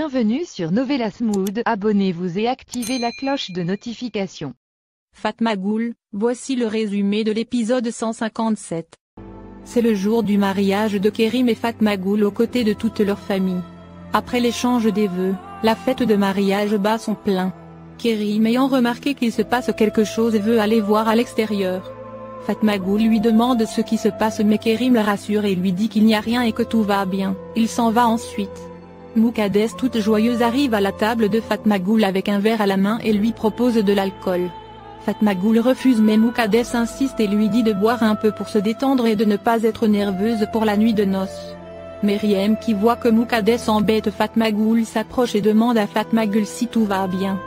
Bienvenue sur Novelas Mood, abonnez-vous et activez la cloche de notification. Fatma Goul, voici le résumé de l'épisode 157. C'est le jour du mariage de Kerim et Fatma Goul aux côtés de toute leur famille. Après l'échange des vœux, la fête de mariage bat son plein. Kerim ayant remarqué qu'il se passe quelque chose veut aller voir à l'extérieur. Fatma Goul lui demande ce qui se passe mais Kerim la rassure et lui dit qu'il n'y a rien et que tout va bien. Il s'en va ensuite. Moukades toute joyeuse arrive à la table de Fatma Goul avec un verre à la main et lui propose de l'alcool. Fatma Goul refuse mais Moukades insiste et lui dit de boire un peu pour se détendre et de ne pas être nerveuse pour la nuit de noces. Meriem qui voit que Moukades embête Fatma Goul s'approche et demande à Fatma Goul si tout va bien.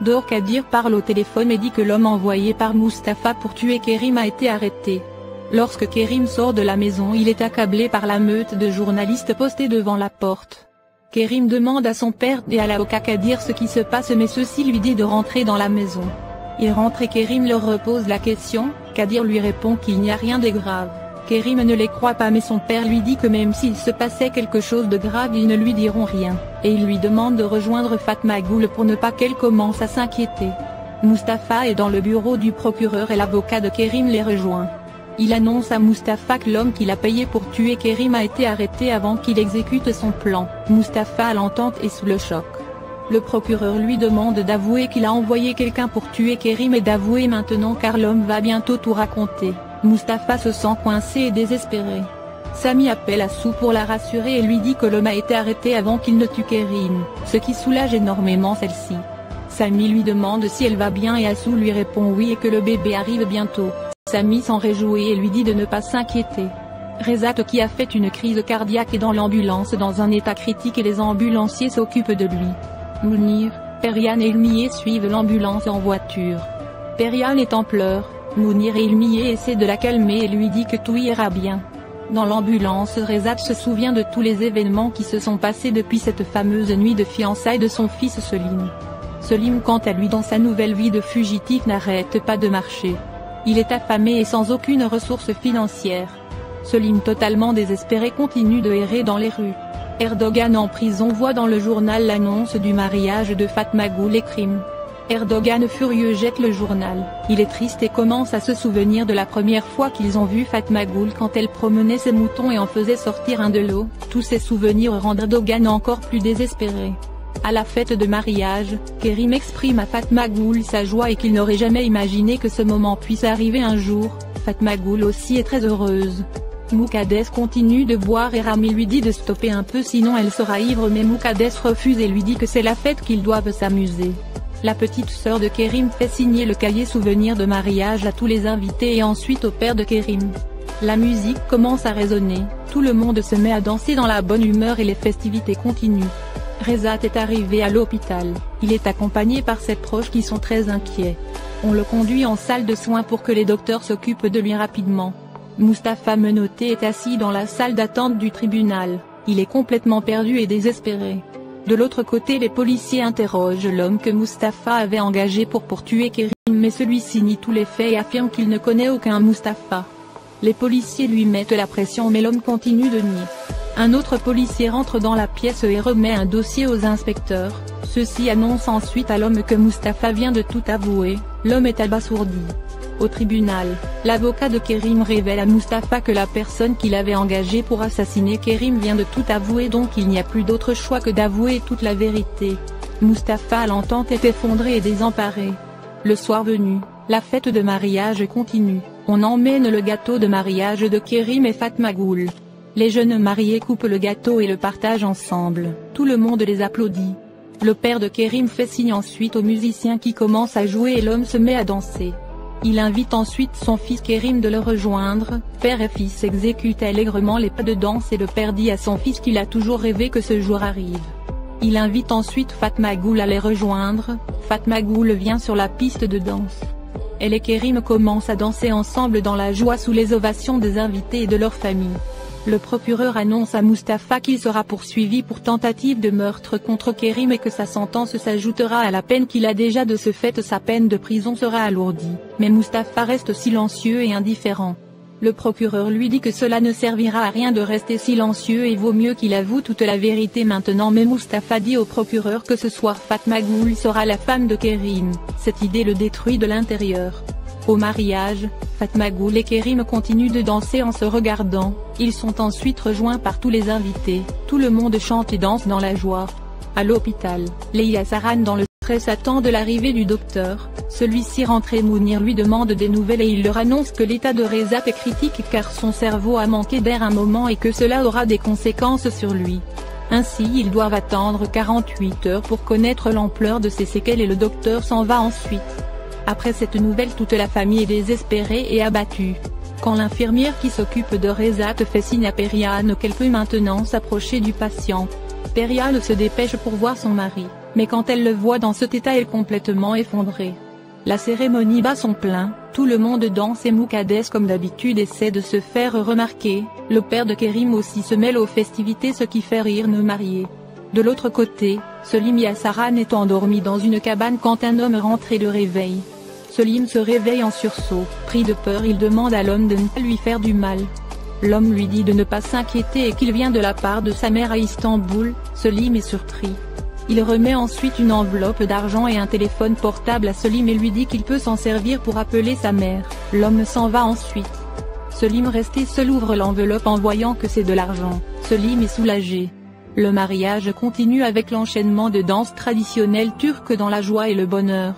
Dor Kadir parle au téléphone et dit que l'homme envoyé par Mustapha pour tuer Kerim a été arrêté. Lorsque Kerim sort de la maison il est accablé par la meute de journalistes postés devant la porte. Kerim demande à son père et à l'avocat Kadir ce qui se passe mais ceux-ci lui dit de rentrer dans la maison. Il rentre et Kerim leur repose la question, Kadir lui répond qu'il n'y a rien de grave. Kerim ne les croit pas mais son père lui dit que même s'il se passait quelque chose de grave ils ne lui diront rien, et il lui demande de rejoindre Fatma Goul pour ne pas qu'elle commence à s'inquiéter. Mustapha est dans le bureau du procureur et l'avocat de Kerim les rejoint. Il annonce à Mustapha que l'homme qu'il a payé pour tuer Kerim a été arrêté avant qu'il exécute son plan. Mustapha à l'entente est sous le choc. Le procureur lui demande d'avouer qu'il a envoyé quelqu'un pour tuer Kerim et d'avouer maintenant car l'homme va bientôt tout raconter. Mustapha se sent coincé et désespéré. Sami appelle Assou pour la rassurer et lui dit que l'homme a été arrêté avant qu'il ne tue Kerim, ce qui soulage énormément celle-ci. Sami lui demande si elle va bien et Assou lui répond oui et que le bébé arrive bientôt. Sami s'en réjouit et lui dit de ne pas s'inquiéter. Rezat qui a fait une crise cardiaque est dans l'ambulance dans un état critique et les ambulanciers s'occupent de lui. Mounir, Perian et Ilmiye suivent l'ambulance en voiture. Perian est en pleurs, Mounir et Ilmiye essaient de la calmer et lui dit que tout ira bien. Dans l'ambulance Rezat se souvient de tous les événements qui se sont passés depuis cette fameuse nuit de fiançailles de son fils Selim. Selim quant à lui dans sa nouvelle vie de fugitif n'arrête pas de marcher. Il est affamé et sans aucune ressource financière. Selim totalement désespéré continue de errer dans les rues. Erdogan en prison voit dans le journal l'annonce du mariage de Fatma Goul et Kerim. Erdogan furieux jette le journal. Il est triste et commence à se souvenir de la première fois qu'ils ont vu Fatma Goul quand elle promenait ses moutons et en faisait sortir un de l'eau. Tous ces souvenirs rendent Erdogan encore plus désespéré. À la fête de mariage, Kerim exprime à Fatma Goul sa joie et qu'il n'aurait jamais imaginé que ce moment puisse arriver un jour. Fatma Goul aussi est très heureuse. Moukades continue de boire et Rami lui dit de stopper un peu sinon elle sera ivre mais Moukades refuse et lui dit que c'est la fête qu'ils doivent s'amuser. La petite sœur de Kerim fait signer le cahier souvenir de mariage à tous les invités et ensuite au père de Kerim. La musique commence à résonner, tout le monde se met à danser dans la bonne humeur et les festivités continuent. Rezat est arrivé à l'hôpital, il est accompagné par ses proches qui sont très inquiets. On le conduit en salle de soins pour que les docteurs s'occupent de lui rapidement. Mustapha menotté est assis dans la salle d'attente du tribunal, il est complètement perdu et désespéré. De l'autre côté les policiers interrogent l'homme que Mustapha avait engagé pour tuer Kerim mais celui-ci nie tous les faits et affirme qu'il ne connaît aucun Mustapha. Les policiers lui mettent la pression mais l'homme continue de nier. Un autre policier rentre dans la pièce et remet un dossier aux inspecteurs, ceux-ci annoncent ensuite à l'homme que Mustapha vient de tout avouer, l'homme est abasourdi. Au tribunal, l'avocat de Kerim révèle à Mustapha que la personne qu'il avait engagée pour assassiner Kerim vient de tout avouer donc il n'y a plus d'autre choix que d'avouer toute la vérité. Mustapha à l'entente est effondré et désemparé. Le soir venu, la fête de mariage continue, on emmène le gâteau de mariage de Kerim et Fatma Goul. Les jeunes mariés coupent le gâteau et le partagent ensemble, tout le monde les applaudit. Le père de Kerim fait signe ensuite aux musiciens qui commencent à jouer et l'homme se met à danser. Il invite ensuite son fils Kerim de le rejoindre, père et fils exécutent allègrement les pas de danse et le père dit à son fils qu'il a toujours rêvé que ce jour arrive. Il invite ensuite Fatma Goul à les rejoindre, Fatma Goul vient sur la piste de danse. Elle et Kerim commencent à danser ensemble dans la joie sous les ovations des invités et de leur famille. Le procureur annonce à Mustapha qu'il sera poursuivi pour tentative de meurtre contre Kerim et que sa sentence s'ajoutera à la peine qu'il a déjà de ce fait sa peine de prison sera alourdie, mais Mustapha reste silencieux et indifférent. Le procureur lui dit que cela ne servira à rien de rester silencieux et vaut mieux qu'il avoue toute la vérité maintenant, mais Mustapha dit au procureur que ce soir Fatma Goul sera la femme de Kerim. Cette idée le détruit de l'intérieur. Au mariage, Fatma Goul et Kerim continuent de danser en se regardant. Ils sont ensuite rejoints par tous les invités. Tout le monde chante et danse dans la joie. À l'hôpital, Leila Saran dans le stress attend de l'arrivée du docteur. Celui-ci rentré, Mounir lui demande des nouvelles et il leur annonce que l'état de Rezat est critique car son cerveau a manqué d'air un moment et que cela aura des conséquences sur lui. Ainsi ils doivent attendre 48 heures pour connaître l'ampleur de ses séquelles et le docteur s'en va ensuite. Après cette nouvelle, toute la famille est désespérée et abattue. Quand l'infirmière qui s'occupe de Rezat fait signe à Periane qu'elle peut maintenant s'approcher du patient. Periane se dépêche pour voir son mari, mais quand elle le voit dans cet état elle est complètement effondrée. La cérémonie bat son plein, tout le monde danse et Moukadès comme d'habitude essaie de se faire remarquer. Le père de Kerim aussi se mêle aux festivités, ce qui fait rire nos mariés. De l'autre côté, Selim Yassaran est endormi dans une cabane quand un homme rentre et le réveille. Selim se réveille en sursaut, pris de peur il demande à l'homme de ne pas lui faire du mal. L'homme lui dit de ne pas s'inquiéter et qu'il vient de la part de sa mère à Istanbul. Selim est surpris. Il remet ensuite une enveloppe d'argent et un téléphone portable à Selim et lui dit qu'il peut s'en servir pour appeler sa mère. L'homme s'en va ensuite. Selim resté seul ouvre l'enveloppe en voyant que c'est de l'argent. Selim est soulagé. Le mariage continue avec l'enchaînement de danses traditionnelles turques dans la joie et le bonheur.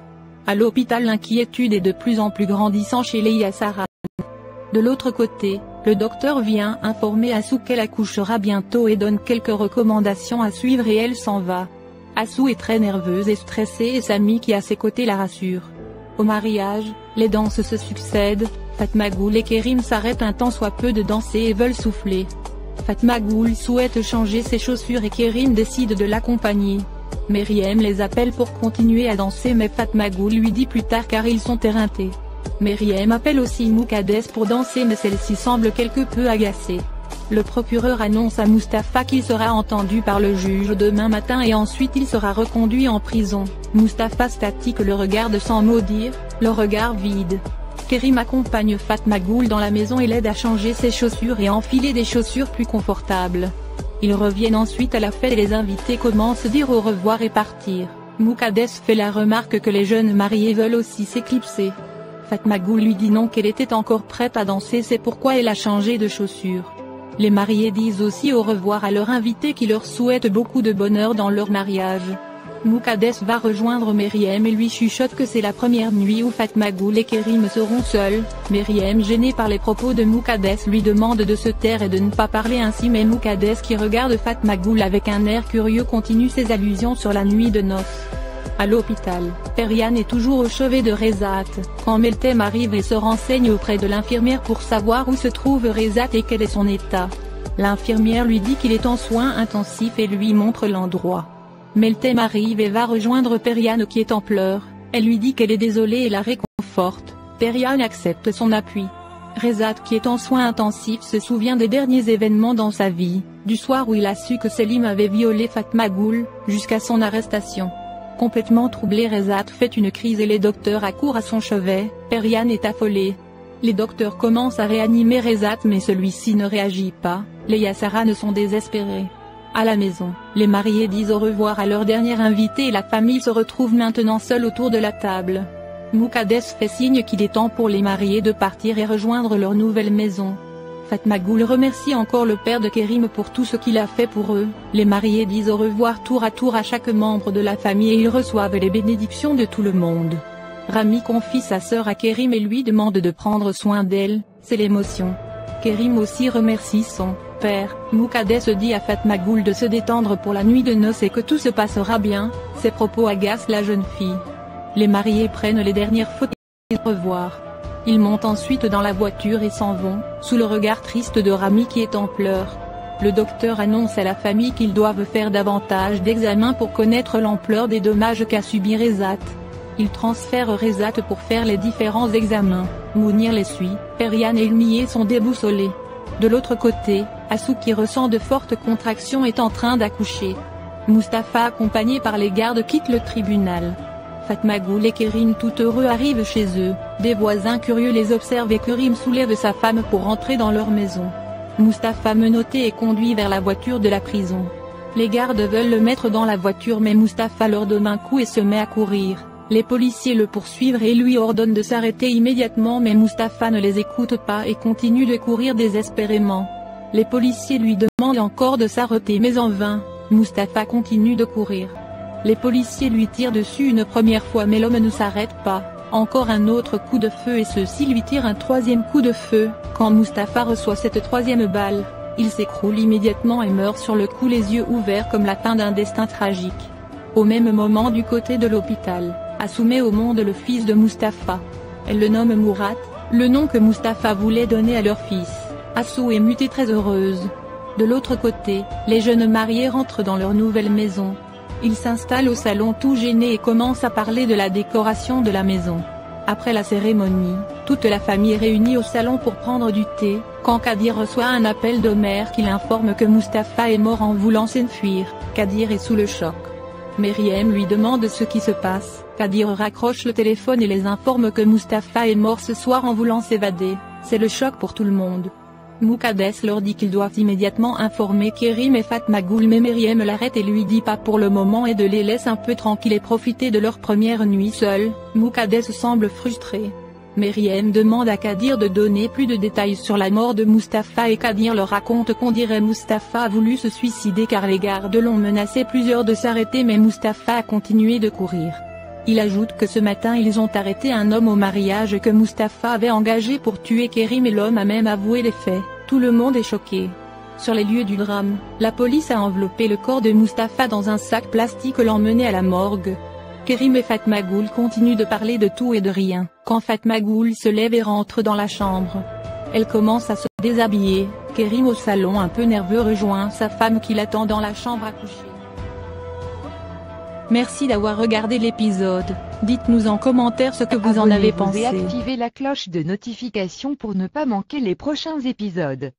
À l'hôpital, l'inquiétude est de plus en plus grandissante chez Leila Saran. De l'autre côté, le docteur vient informer Assou qu'elle accouchera bientôt et donne quelques recommandations à suivre et elle s'en va. Assou est très nerveuse et stressée et Sami qui est à ses côtés la rassure. Au mariage, les danses se succèdent, Fatma Goul et Kerim s'arrêtent un temps soit peu de danser et veulent souffler. Fatma Goul souhaite changer ses chaussures et Kerim décide de l'accompagner. Meriem les appelle pour continuer à danser mais Fatma Goul lui dit plus tard car ils sont éreintés. Meriem appelle aussi Moukadès pour danser mais celle-ci semble quelque peu agacée. Le procureur annonce à Mustapha qu'il sera entendu par le juge demain matin et ensuite il sera reconduit en prison. Mustapha statique le regarde sans mot dire, le regard vide. Kerim accompagne Fatma Goul dans la maison et l'aide à changer ses chaussures et enfiler des chaussures plus confortables. Ils reviennent ensuite à la fête et les invités commencent à dire au revoir et partir. Moukadès fait la remarque que les jeunes mariés veulent aussi s'éclipser. Fatma Goul lui dit non, qu'elle était encore prête à danser, c'est pourquoi elle a changé de chaussures. Les mariés disent aussi au revoir à leur invité qui leur souhaite beaucoup de bonheur dans leur mariage. Moukadès va rejoindre Meriem et lui chuchote que c'est la première nuit où Fatma Goul et Kerim seront seuls. Meriem, gênée par les propos de Moukadès, lui demande de se taire et de ne pas parler ainsi, mais Moukadès qui regarde Fatma Goul avec un air curieux continue ses allusions sur la nuit de noces. À l'hôpital, Periane est toujours au chevet de Rezat, quand Meltem arrive et se renseigne auprès de l'infirmière pour savoir où se trouve Rezat et quel est son état. L'infirmière lui dit qu'il est en soins intensifs et lui montre l'endroit. Meltem arrive et va rejoindre Periane qui est en pleurs, elle lui dit qu'elle est désolée et la réconforte. Periane accepte son appui. Rezat qui est en soins intensifs se souvient des derniers événements dans sa vie, du soir où il a su que Selim avait violé Fatma Goul, jusqu'à son arrestation. Complètement troublé, Rezat fait une crise et les docteurs accourent à son chevet. Periane est affolée. Les docteurs commencent à réanimer Rezat mais celui-ci ne réagit pas, les Yassaran sont désespérés. À la maison, les mariés disent au revoir à leur dernier invité et la famille se retrouve maintenant seule autour de la table. Moukadès fait signe qu'il est temps pour les mariés de partir et rejoindre leur nouvelle maison. Fatma Goul remercie encore le père de Kerim pour tout ce qu'il a fait pour eux. Les mariés disent au revoir tour à chaque membre de la famille et ils reçoivent les bénédictions de tout le monde. Rami confie sa sœur à Kerim et lui demande de prendre soin d'elle, c'est l'émotion. Kerim aussi remercie son père. Moukadès dit à Fatma Goul de se détendre pour la nuit de noces et que tout se passera bien. Ses propos agacent la jeune fille. Les mariés prennent les dernières photos et au revoir. Ils montent ensuite dans la voiture et s'en vont, sous le regard triste de Rami qui est en pleurs. Le docteur annonce à la famille qu'ils doivent faire davantage d'examens pour connaître l'ampleur des dommages qu'a subi Rezat. Il transfère Rezat pour faire les différents examens. Mounir les suit, Periane et Ilmiye sont déboussolés. De l'autre côté, Assou qui ressent de fortes contractions est en train d'accoucher. Mustapha accompagné par les gardes quitte le tribunal. Fatma Goul et Kerim tout heureux arrivent chez eux. Des voisins curieux les observent et Kerim soulève sa femme pour rentrer dans leur maison. Mustapha menotté est conduit vers la voiture de la prison. Les gardes veulent le mettre dans la voiture mais Mustapha leur donne un coup et se met à courir. Les policiers le poursuivent et lui ordonnent de s'arrêter immédiatement mais Mustapha ne les écoute pas et continue de courir désespérément. Les policiers lui demandent encore de s'arrêter mais en vain, Mustapha continue de courir. Les policiers lui tirent dessus une première fois mais l'homme ne s'arrête pas. Encore un autre coup de feu et ceux-ci lui tirent un troisième coup de feu. Quand Mustapha reçoit cette troisième balle, il s'écroule immédiatement et meurt sur le coup les yeux ouverts comme la fin d'un destin tragique. Au même moment du côté de l'hôpital, Assou met au monde le fils de Mustapha. Elle le nomme Mourat, le nom que Mustapha voulait donner à leur fils. Assou est mutée très heureuse. De l'autre côté, les jeunes mariés rentrent dans leur nouvelle maison. Ils s'installent au salon tout gênés et commencent à parler de la décoration de la maison. Après la cérémonie, toute la famille est réunie au salon pour prendre du thé, quand Kadir reçoit un appel d'Omer qui l'informe que Mustapha est mort en voulant s'enfuir. Kadir est sous le choc. Meriem lui demande ce qui se passe. Kadir raccroche le téléphone et les informe que Mustapha est mort ce soir en voulant s'évader. C'est le choc pour tout le monde. Moukades leur dit qu'ils doivent immédiatement informer Kerim et Fatmagoul mais Meriem l'arrête et lui dit pas pour le moment et de les laisse un peu tranquilles et profiter de leur première nuit seuls. Moukades semble frustré. Meriem demande à Kadir de donner plus de détails sur la mort de Mustapha et Kadir leur raconte qu'on dirait Mustapha a voulu se suicider car les gardes l'ont menacé plusieurs de s'arrêter mais Mustapha a continué de courir. Il ajoute que ce matin ils ont arrêté un homme au mariage que Mustapha avait engagé pour tuer Kerim et l'homme a même avoué les faits. Tout le monde est choqué. Sur les lieux du drame, la police a enveloppé le corps de Mustapha dans un sac plastique et l'emmené à la morgue. Kerim et Fatmagoul continuent de parler de tout et de rien, quand Fatmagoul se lève et rentre dans la chambre. Elle commence à se déshabiller, Kerim au salon un peu nerveux rejoint sa femme qui l'attend dans la chambre à coucher. Merci d'avoir regardé l'épisode. Dites-nous en commentaire ce que vous en avez pensé. Et activez la cloche de notification pour ne pas manquer les prochains épisodes.